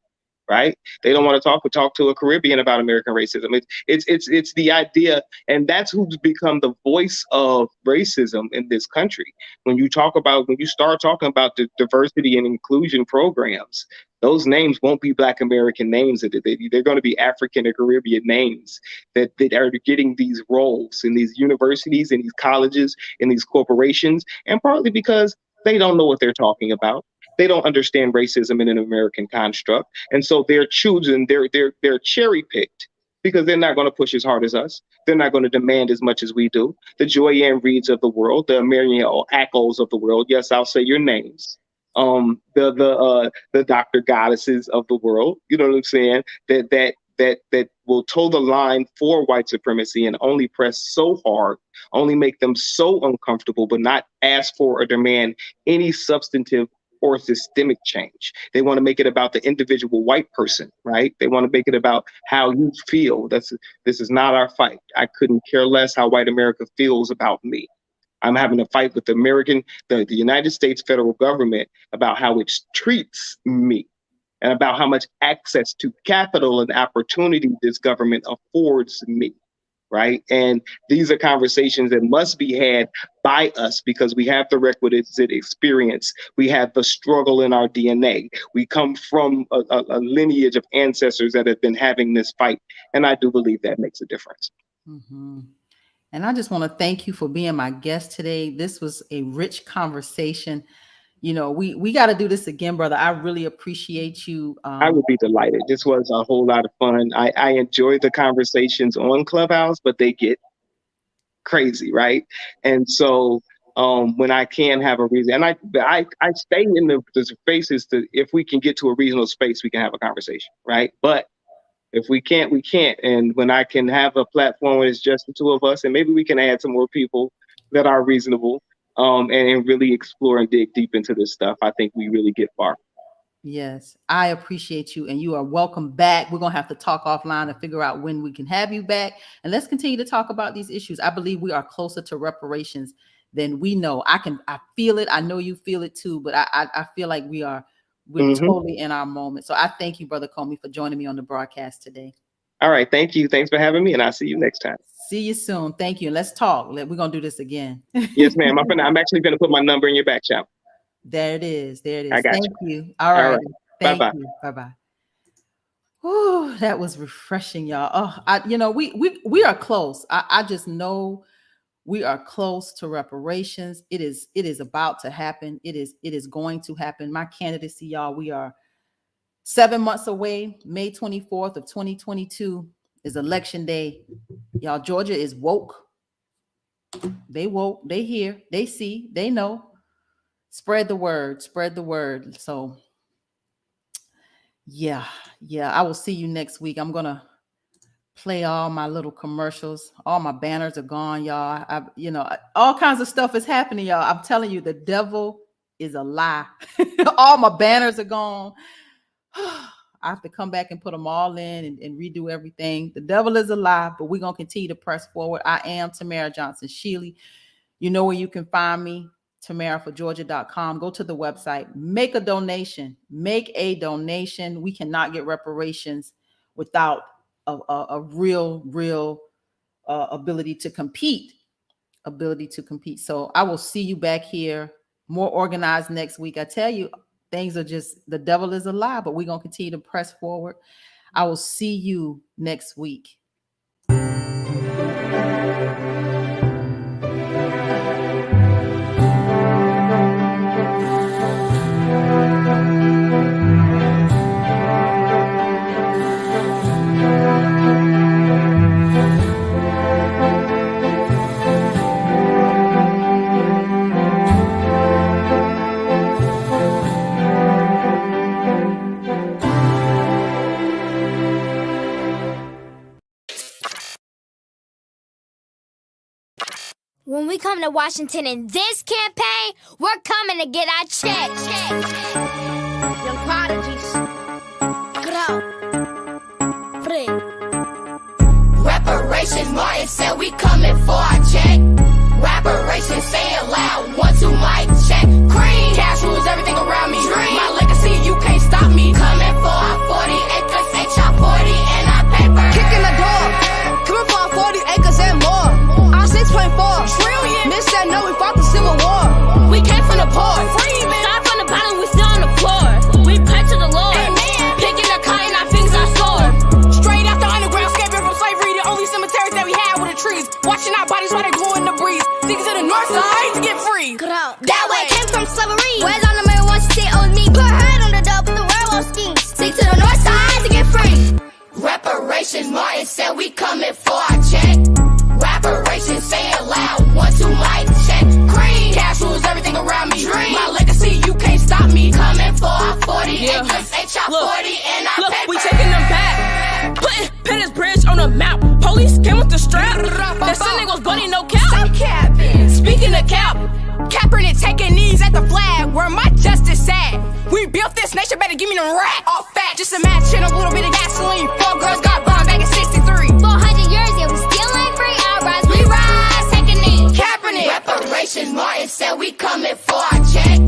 right? They don't want to talk to a Caribbean about American racism. It's the idea, and that's who's become the voice of racism in this country. When you start talking about the diversity and inclusion programs, those names won't be Black American names. They're going to be African or Caribbean names that are getting these roles in these universities, in these colleges, in these corporations, and partly because they don't know what they're talking about. They don't understand racism in an American construct. And so they're choosing, they're cherry picked because they're not going to push as hard as us. They're not going to demand as much as we do. The Joy-Ann Reids of the world, the Mariel Ackles of the world. Yes, I'll say your names. The Dr. Goddesses of the world. You know what I'm saying? That will toe the line for white supremacy and only press so hard, only make them so uncomfortable, but not ask for or demand any substantive or systemic change. They want to make it about the individual white person, right? They want to make it about how you feel. This is not our fight. I couldn't care less how white America feels about me. I'm having a fight with the United States federal government about how it treats me and about how much access to capital and opportunity this government affords me. Right. And these are conversations that must be had by us because we have the requisite experience. We have the struggle in our DNA. We come from a lineage of ancestors that have been having this fight. And I do believe that makes a difference. Mm-hmm. And I just want to thank you for being my guest today. This was a rich conversation. we got to do this again, brother. I really appreciate you. I would be delighted. This was a whole lot of fun. I enjoy the conversations on Clubhouse, but they get crazy, right? And so when I can have a reason, and I stay in the spaces to, if we can get to a reasonable space, we can have a conversation, right? But if we can't, we can't. And when I can have a platform where it's just the two of us, and maybe we can add some more people that are reasonable, and really explore and dig deep into this stuff, I think we really get far. Yes, I appreciate you, and you are welcome back. We're going to have to talk offline and figure out when we can have you back, and let's continue to talk about these issues. I believe we are closer to reparations than we know. I feel it. I know you feel it too, but I feel like we're totally in our moment. So I thank you, Brother Comey, for joining me on the broadcast today. All right. Thank you. Thanks for having me, and I'll see you next time. See you soon. Thank you. Let's talk. We're going to do this again. Yes, ma'am. I'm actually going to put my number in your back channel. There it is. I got Thank you. All right. Bye-bye. Bye-bye. Oh, that was refreshing, y'all. Oh, we are close. I just know we are close to reparations. It is about to happen. It is going to happen. My candidacy, y'all, we are 7 months away. May 24th of 2022 is election day. Y'all, Georgia is woke. They woke. They hear. They see. They know. Spread the word. Spread the word. So, yeah. I will see you next week. I'm going to play all my little commercials. All my banners are gone, y'all. All kinds of stuff is happening, y'all. I'm telling you, the devil is a lie. All my banners are gone. I have to come back and put them all in and redo everything. The devil is a lie, but we're going to continue to press forward. I am Tamara Johnson Shealey. You know where you can find me, tamaraforgeorgia.com. Go to the website, make a donation. We cannot get reparations without a real ability to compete. So I will see you back here, more organized next week. I tell you, things are just, the devil is a lie, but we're going to continue to press forward. I will see you next week. When we come to Washington in this campaign, we're coming to get our check. Young prodigies. Grow. Free. Reparations, Martin said we coming for our check. Reparations, say it loud, 1, 2, mic check. Cream, cash rules everything around me. Dream, my legacy, you can't stop me. Coming for our 40 acres, HR40 and our paper. Kicking the door, coming for our 40 acres and more. Our 6.4 trillion. Miss said no, we fought the Civil War. We came from the poor. Start from the bottom, we still on the floor. We pray to the Lord. Amen. Picking the cotton, our fingers are sore. Straight out the underground, escaping from slavery. The only cemeteries that we had were the trees. Watching our bodies while they glue in the breeze. Thinking to the north side to get free. That way came from slavery. Where's on the mirror once sit on me? Put her head on the door, put the werewolf schemes. Stick to the north side to get free. Reparations, Martin said we coming for our check. Reparations, say it loud, 1, 2, mic check. Cream, cash rules everything around me. Dream, my legacy, you can't stop me. Coming for our 40 acres, HR40 and our paper. We taking them back. Putting Pettis Bridge on the map. Police came with the strap. That Sunday was bunny, no cap. Stop capping. Speaking of cap, Kaepernick taking knees at the flag. Where my justice at? We built this nation, better give me them racks. All fat, just imagine a little bit of gasoline. 4 girls got bombed back in 63. 400 years, yeah, we still ain't free. I rise, we rise, take a knee. Kaepernick. Reparations, Martin said we coming for our check.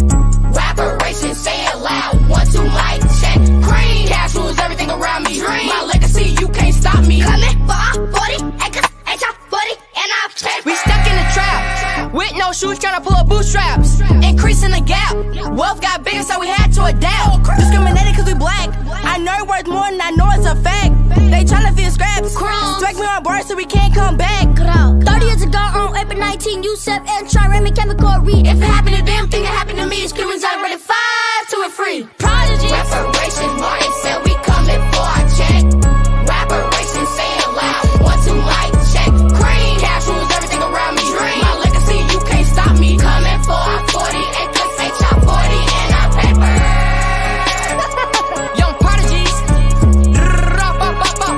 Reparations, say it loud, 1, 2, mic check. Cream, cash rules everything around me. Dream, my legacy, you can't stop me. Coming for our 40 acres, HR40 and our paper. We stuck in the trap, with no shoes, trying to pull up bootstraps. Increasing the gap, wealth got bigger, so we had to adapt. Discriminated cause we black, I know it worth more than I know it's a fact. They tryna feed scraps, strike me on board so we can't come back. 30 years ago on April 19th, Teen Yusef and try Raymond Chemical read. If it happened to them, think it happened to me. It's criminals, I'm ready for